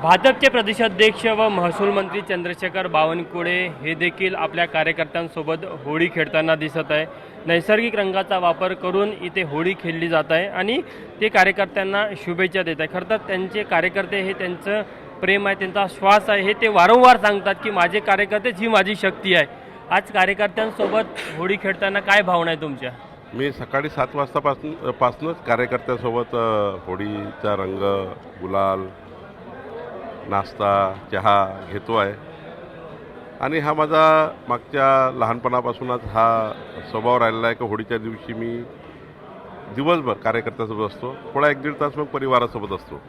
भाजपचे प्रदेशाध्यक्ष व महसूल मंत्री चंद्रशेखर बावनकुळे हे देखील आपल्या कार्यकर्त्यांसोबत होळी खेळताना दिसत आहे। नैसर्गिक रंगाचा वापर करून इथे होळी खेळली जात आहे आणि ते कार्यकर्त्यांना शुभेच्छा देत आहे। खरं तर त्यांचे कार्यकर्ते हे त्यांचं प्रेम आहे, त्यांचा श्वास आहे, हे ते वारंवार सांगतात की माझे कार्यकर्तेच ही माझी शक्ती आहे। आज कार्यकर्त्यांसोबत होळी खेळताना काय भावना आहे तुमच्या? मी सकाळी 7 वाजतापासूनच कार्यकर्त्यांसोबत होळीचा रंग, गुलाल, नाश्ता, चहा घेतो आहे आणि हा माझा मागच्या लहानपणापासूनच हा स्वभाव राहिलेला आहे की होळीच्या दिवशी मी दिवसभर कार्यकर्त्यांसोबत असतो, थोडा 1-1.5 तास मग परिवारासोबत असतो।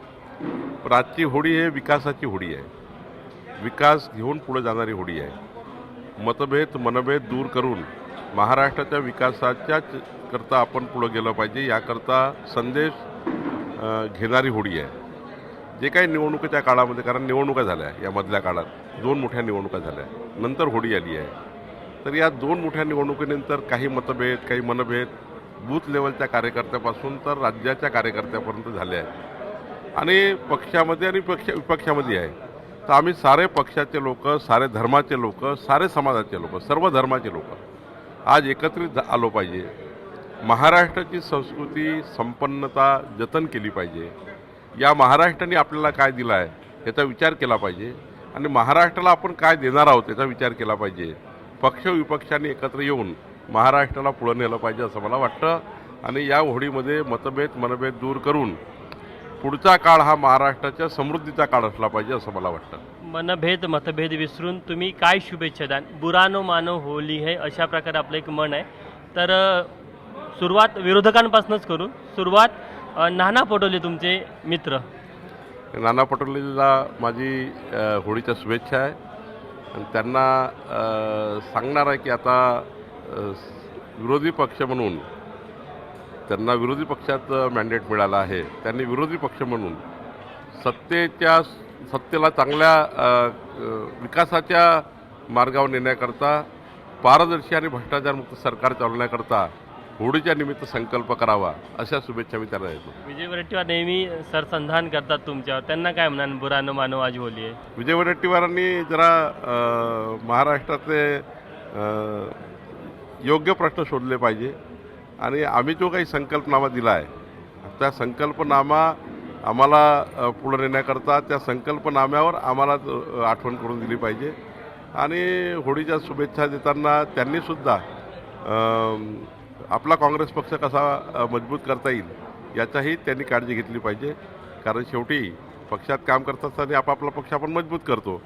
पण आजची होळी हे विकासाची होळी आहे, विकास घेऊन पुढे जाणारी होळी आहे। मतभेद मनभेद दूर करून महाराष्ट्राच्या विकासाच्याच करता आपण पुढे गेलं पाहिजे, याकरता संदेश घेणारी होळी आहे। जे काही निवडणुकीच्या काळामध्ये, कारण निवडणुका झाल्या या मधल्या काळात 2 मोठ्या निवडणुका झाल्या, नंतर होळी आली आहे, तर या 2 मोठ्या निवडणुकीनंतर काही मतभेद काही मनभेद बूथ लेवलच्या कार्यकर्त्यापासून तर राज्याच्या कार्यकर्त्यापर्यंत झाले आहेत आणि पक्षामध्ये आणि विपक्षामध्ये आहे। तर आम्ही सारे पक्षाचे लोक, सारे धर्माचे लोक, सारे समाजाचे लोक, सर्व धर्माचे लोक आज एकत्रित आलो पाहिजे। महाराष्ट्राची संस्कृती संपन्नता जतन केली पाहिजे। या महाराष्ट्राने आपल्याला काय दिलं आहे याचा विचार केला पाहिजे आणि महाराष्ट्राला आपण काय देणार आहोत याचा विचार केला पाहिजे। पक्ष विपक्षांनी एकत्र येऊन महाराष्ट्राला पुढे नेलं पाहिजे असं मला वाटतं आणि या होळीमध्ये मतभेद मनभेद दूर करून पुढचा काळ हा महाराष्ट्राच्या समृद्धीचा काळ असला पाहिजे असं मला वाटतं। मनभेद मतभेद विसरून तुम्ही काय शुभेच्छा द्याल? बुरा नो मानो होली है, अशा प्रकारे आपलं एक मन आहे। तर सुरुवात विरोधकांपासूनच करू। सुरुवात नाना पटोले तुमचे मित्र। नाना पटोलेला माझी होळीच्या शुभेच्छा आहे आणि त्यांना सांगणार आहे की आता विरोधी पक्ष म्हणून त्यांना विरोधी पक्षात मॅन्डेट मिळालं आहे, त्यांनी विरोधी पक्ष म्हणून सत्तेला चांगल्या विकासाच्या मार्गावर नेण्याकरता, पारदर्शी आणि भ्रष्टाचारमुक्त सरकार चालवण्याकरता होळीच्या निमित्त संकल्प करावा अशा शुभेच्छा मी त्यांना देतो। विजय वडेट्टीवार नेहमी सरसंधान करतात तुमच्यावर, त्यांना काय म्हणणार बुरा न मानो आज होली आहे? विजय वडेट्टीवारांनी जरा महाराष्ट्रातले योग्य प्रश्न शोधले पाहिजे आणि आम्ही जो काही संकल्पनामा दिला आहे त्या संकल्पनामा आम्हाला पुढे नेण्याकरता त्या संकल्पनाम्यावर आम्हाला आठवण करून दिली पाहिजे आणि होळीच्या शुभेच्छा देताना त्यांनीसुद्धा आपला काँग्रेस पक्ष कसा मजबूत करता येईल याचाही त्यांनी काळजी घेतली पाहिजे, कारण शेवटी पक्षात काम करत असताना आपापला पक्ष आपण मजबूत करतो।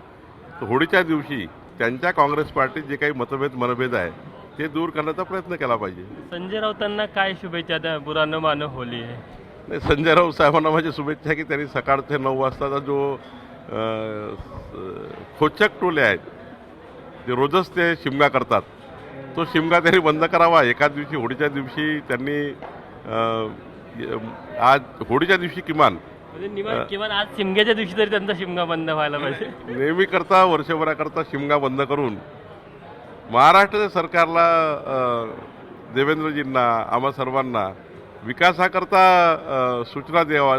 तर होळीच्या दिवशी त्यांच्या काँग्रेस पार्टीत जे काही मनभेद आहे ते दूर करण्याचा प्रयत्न केला पाहिजे। संजय राऊतांना काय शुभेच्छा द्या? बुरा न मानो होली आहे। नाही, संजय राऊत साहेबांना माझी शुभेच्छा की त्यांनी सकाळचे 9 वाजताचा जो खोचक टोले आहेत जे रोजच ते शिमगा करतात, तो शिमगा त्यांनी बंद करावा। एका दिवशी होळीच्या दिवशी त्यांनी आज होळीच्या दिवशी किमान आज शिमग्याच्या दिवशी तरी त्यांचा शिमगा बंद व्हायला पाहिजे। नेहमी करता वर्षभराकरता शिमगा बंद करून महाराष्ट्राच्या सरकारला, देवेंद्रजींना, आम्हा सर्वांना विकासाकरता सूचना द्याव्या,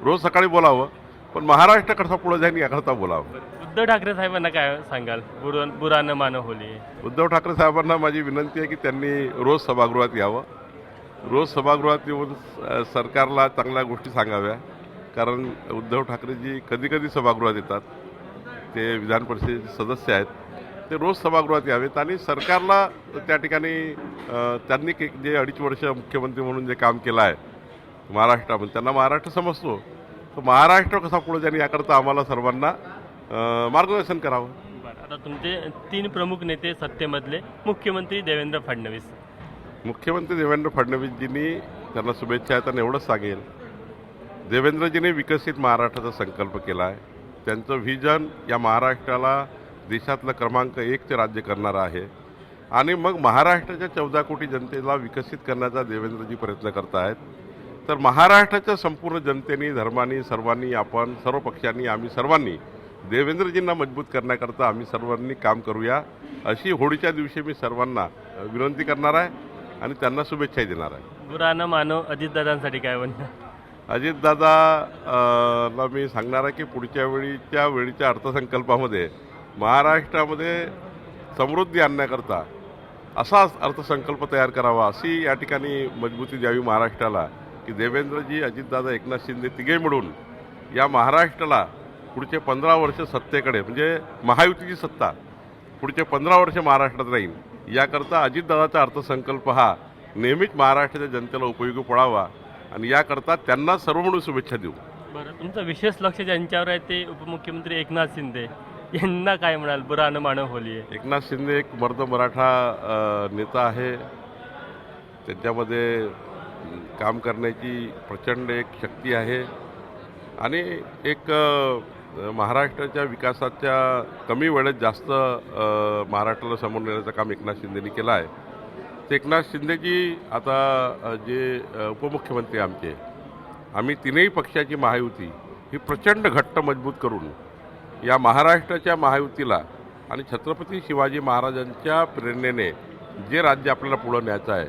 रोज सकाळी बोलावं, पण महाराष्ट्र कसा पुढे जाईल याकरता बोलावं। उद्धव ठाकरे साहेबांना काय सांगाल? बुरा न मानो होली आहे। उद्धव ठाकरे साहेबांना माझी विनंती आहे की त्यांनी रोज सभागृहात यावं, रोज सभागृहात येऊन सरकारला चांगल्या गोष्टी सांगाव्या, कारण उद्धव ठाकरेजी कधी सभागृहात येतात, ते विधान परिषदेचे सदस्य आहेत, ते रोज सभागृहात यावेत आणि सरकारला त्या ठिकाणी त्यांनी जे 2.5 वर्ष मुख्यमंत्री म्हणून जे काम केलं आहे महाराष्ट्रामध्ये, त्यांना महाराष्ट्र समजतो, तर महाराष्ट्र कसा पुढे जाईल याकरता आम्हाला सर्वांना मार्गदर्शन करावं। आता तुमचे 3 प्रमुख नेते सत्तेमधले, मुख्यमंत्री देवेंद्र फडणवीस। मुख्यमंत्री देवेंद्र फडणवीसजींनी त्यांना शुभेच्छा आहेत आणि एवढंच सांगेल, देवेंद्रजींनी विकसित महाराष्ट्राचा संकल्प केला आहे, त्यांचं व्हिजन या महाराष्ट्राला देशातलं क्रमांक 1चे राज्य करणारं आहे आणि मग महाराष्ट्राच्या 14 कोटी जनतेला विकसित करण्याचा देवेंद्रजी प्रयत्न करत आहेत। तर महाराष्ट्राच्या संपूर्ण जनतेने, धर्मांनी, सर्वांनी, आपण सर्व पक्षांनी, आम्ही सर्वांनी देवेंद्रजींना मजबूत करण्याकरता आम्ही सर्वांनी काम करूया अशी होळीच्या दिवशी मी सर्वांना विनंती करणार आहे आणि त्यांना शुभेच्छाही देणार आहे। बुरा न मानो अजितदादांसाठी काय म्हणणं? अजितदादा मी सांगणार आहे की पुढच्या वेळीच्या अर्थसंकल्पामध्ये महाराष्ट्रामध्ये समृद्धी आणण्याकरता असाच अर्थसंकल्प तयार करावा, अशी या ठिकाणी मजबूती द्यावी महाराष्ट्राला, की देवेंद्रजी, अजितदादा, एकनाथ शिंदे तिघे मिळून या महाराष्ट्राला पुढचे 15 वर्ष सत्तेकडे, म्हणजे महायुतीची सत्ता पुढचे 15 वर्ष महाराष्ट्रात राहील, याकरता अजितदादाचा अर्थसंकल्प हा नेहमीच महाराष्ट्राच्या जनतेला उपयोगी पडावा आणि याकरता त्यांना सर्व म्हणून शुभेच्छा देऊ. बरं, तुमचं विशेष लक्ष ज्यांच्यावर आहे ते उपमुख्यमंत्री एकनाथ शिंदे, यांना काय म्हणाल? बुरानं मानं होली आहे. एकनाथ शिंदे एक मर्द मराठा नेता आहे. त्यांच्यामध्ये काम करण्याची प्रचंड एक शक्ती आहे आणि एक महाराष्ट्राच्या विकासाच्या कमी वेळेत जास्त महाराष्ट्राला समोर नेण्याचं काम एकनाथ शिंदेनी केलं आहे. ते एकनाथ शिंदेजी आता जे उपमुख्यमंत्री आम्ही तीनही पक्षाची महायुती ही प्रचंड घट्ट मजबूत करून या महाराष्ट्राच्या महायुतीला आणि छत्रपती शिवाजी महाराजांच्या प्रेरणेने जे राज्य आपल्याला पुढं न्यायचं आहे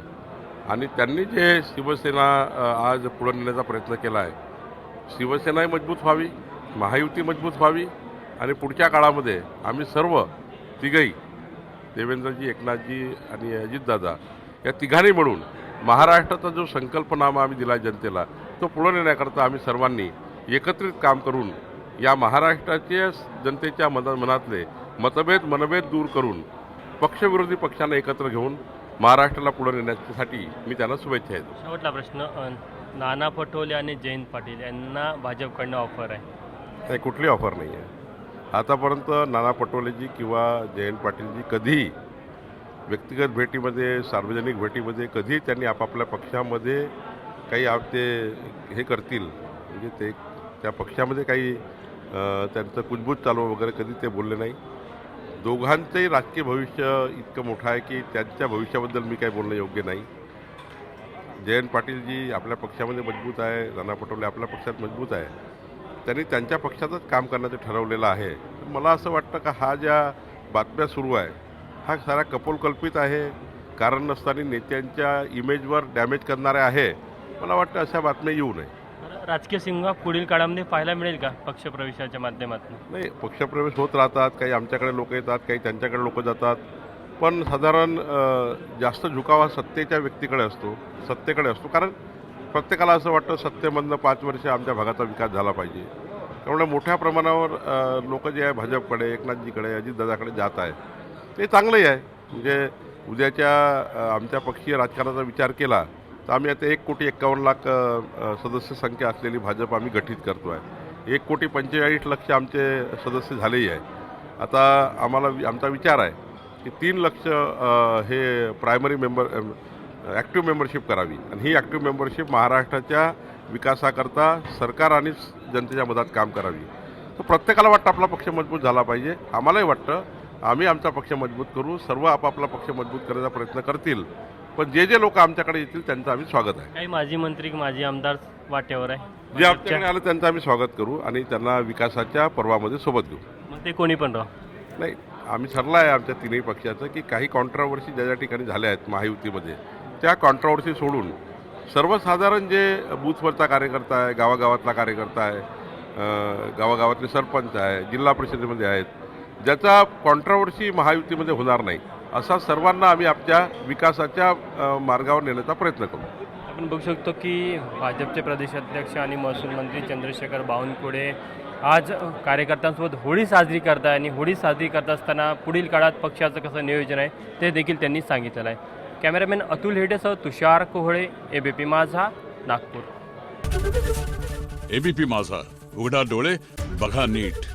आणि त्यांनी जे शिवसेना आज पुढं नेण्याचा प्रयत्न केला आहे, शिवसेनाही मजबूत व्हावी, महायुती मजबूत व्हावी आणि पुढच्या काळामध्ये आम्ही सर्व तिघही देवेंद्रजी, एकनाथजी आणि अजितदादा या तिघांनी मिळून महाराष्ट्राचा जो संकल्पनामा आम्ही दिला जनतेला तो पुढं नेण्याकरता आम्ही सर्वांनी एकत्रित काम करून या महाराष्ट्राच्या जनतेच्या मनातले मनभेद दूर करून पक्षविरोधी पक्षांना एकत्र घेऊन महाराष्ट्राला पुढे नेण्यासाठी मी त्यांना शुभेच्छा देतो. शेवटला प्रश्न, नाना पटोले आणि जयंत पाटील यांना भाजपकडनं ऑफर आहे? नाही, कुठली ऑफर नाही आहे. आतापर्यंत नाना पटोलेजी किंवा जयंत पाटीलजी कधीही व्यक्तिगत भेटीमध्ये, सार्वजनिक भेटीमध्ये कधीही त्यांनी आपापल्या पक्षामध्ये काही ते हे करतील, म्हणजे ते त्या पक्षामध्ये काही त्यांचं कुजबूज चालू वगैरे कधी ते बोलले नाही. दोघांचंही राजकीय भविष्य इतकं मोठं आहे की त्यांच्या भविष्याबद्दल मी काही बोलणं योग्य नाही. जयंत पाटीलजी आपल्या पक्षामध्ये मजबूत आहे, नाना पटोले आपल्या पक्षात मजबूत आहे. त्यांनी त्यांच्या पक्षातच काम करण्याचं ठरवलेलं आहे. मला असं वाटतं का हा ज्या बातम्या सुरू आहे हा सारा कपोलकल्पित आहे, कारण नसताना नेत्यांच्या इमेजवर डॅमेज करणाऱ्या आहे. मला वाटतं अशा बातम्या येऊ नये. राजकीय सिंह पुढील काळामध्ये पाहायला मिळेल का पक्षप्रवेशाच्या माध्यमातून? नाही, पक्षप्रवेश होत राहतात. काही आमच्याकडे लोक येतात, काही त्यांच्याकडे लोक जातात, पण साधारण जास्त झुकावा सत्तेच्या व्यक्तीकडे असतो, सत्तेकडे असतो. कारण प्रत्येकाला असं वाटतं सत्तेमधनं 5 वर्ष आमच्या भागाचा विकास झाला पाहिजे. त्यामुळे मोठ्या प्रमाणावर लोक जे आहे भाजपकडे, एकनाथजीकडे, अजितदादाकडे जात आहे. ते चांगलंही आहे. म्हणजे उद्याच्या आमच्या पक्षीय राजकारणाचा विचार केला तर आम्ही आता 1,51,00,000 सदस्य संख्या असलेली भाजप आम्ही गठीत करतो आहे. 1,45,00,000 आमचे सदस्य झालेही आहे. आता आमचा विचार आहे की 3,00,000 हे प्रायमरी ॲक्टिव्ह मेंबरशिप करावी आणि ही ॲक्टिव्ह मेंबरशिप महाराष्ट्राच्या विकासाकरता सरकार आणि जनतेच्या मदत काम करावी. तर प्रत्येकाला वाटतं आपला पक्ष मजबूत झाला पाहिजे. आम्हालाही वाटतं आम्ही आमचा पक्ष मजबूत करू, सर्व आपापला पक्ष मजबूत करण्याचा प्रयत्न करतील. पण जे लोक आमच्याकडे येतील त्यांचं आम्ही स्वागत आहे. काही माजी मंत्री, माजी आमदार वाटेवर आहे, जे आमच्याकडे आलं त्यांचं आम्ही स्वागत करू आणि त्यांना विकासाच्या पर्वामध्ये सोबत घेऊ. मग ते कोणी पण राहा. नाही, आम्ही ठरलं आहे आमच्या तीनही पक्षाचं की काही कॉन्ट्रावर्सी ज्या ठिकाणी झाल्या आहेत महायुतीमध्ये त्या कॉन्ट्रावर्सी सोडून सर्वसाधारण जे बूथवरचा कार्यकर्ता आहे, गावागावातला कार्यकर्ता आहे, गावागावातले सरपंच आहे, जिल्हा परिषदेमध्ये आहेत, ज्याचा कॉन्ट्रावर्सी महायुतीमध्ये होणार नाही असा सर्वांना आम्ही आपल्या विकासाच्या मार्गावर नेण्याचा प्रयत्न करू. आपण बघू शकतो की भाजपचे प्रदेशाध्यक्ष आणि महसूल मंत्री चंद्रशेखर बावनकुळे आज कार्यकर्त्यांसोबत होळी साजरी करत आहे आणि होळी साजरी करत असताना पुढील काळात पक्षाचं कसं नियोजन आहे ते देखील त्यांनी सांगितलेलं आहे. कॅमेरामॅन अतुल हेडेसह तुषार कोहळे, एबीपी माझा, नागपूर. एबीपी माझा, उघडा डोळे बघा नीट.